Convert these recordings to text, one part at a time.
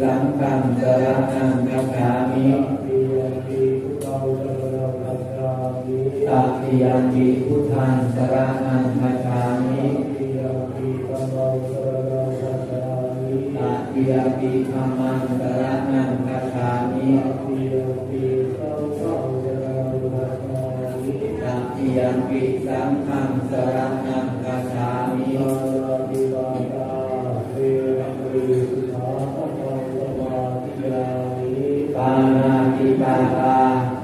สังฆังสรณังคัจฉามิตติยัมปิพุทธังสรณังคัจฉามิตติยัมปิธัมมังสรณังคัจฉามิตติยัมปิสังฆังสรณังคัจฉามิปานาติปาตา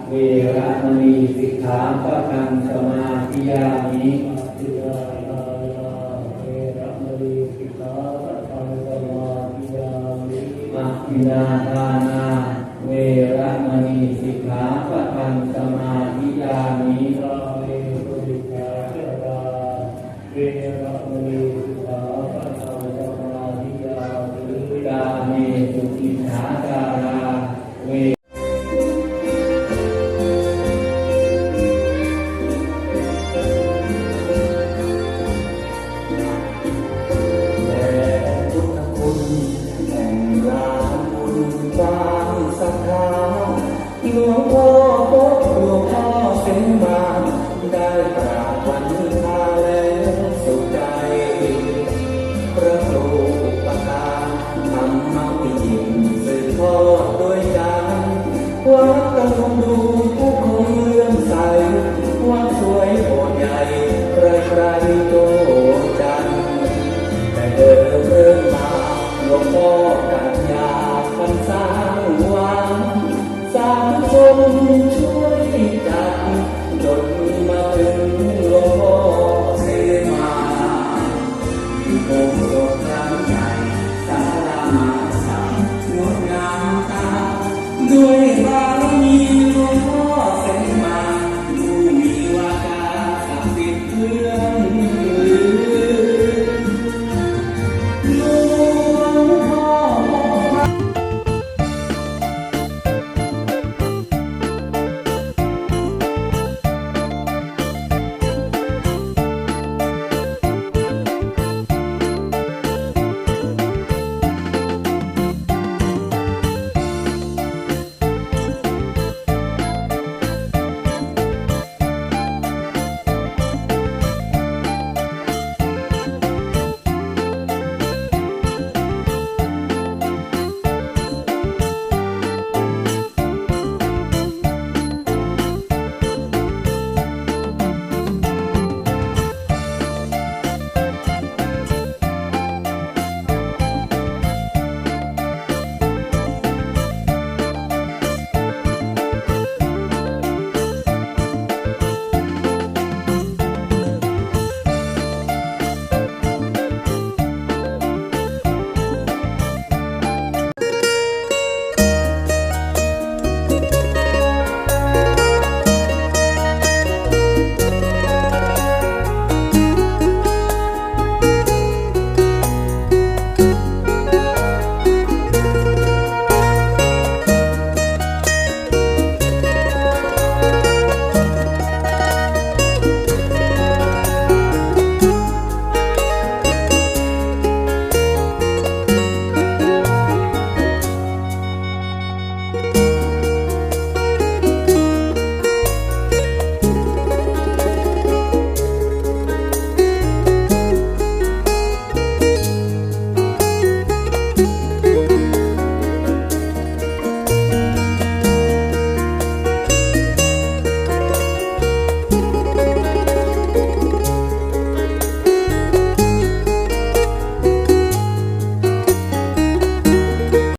เวระมณีสิกขาปะทังสมาธิยามิมัคคินาทานาเวระมณีสิกขาปะทังสมาธิยามิกาเมสุขิฐาจาราเวหลวงพ่อพบหลวงพ่อเส้นมาได้กราบวันทาแล้วสุขใจพระครูประทานธรรมวิจิตรสืบทอดด้วยใจวัดตะลุงดูผู้คนเลื่อมใสวัดสวยโบสถ์ใหญ่ใครๆโจดจันแต่เดินเริ่มมาหลวงพ่อกัญญาพันสร้างวังสามคนช่วยจัด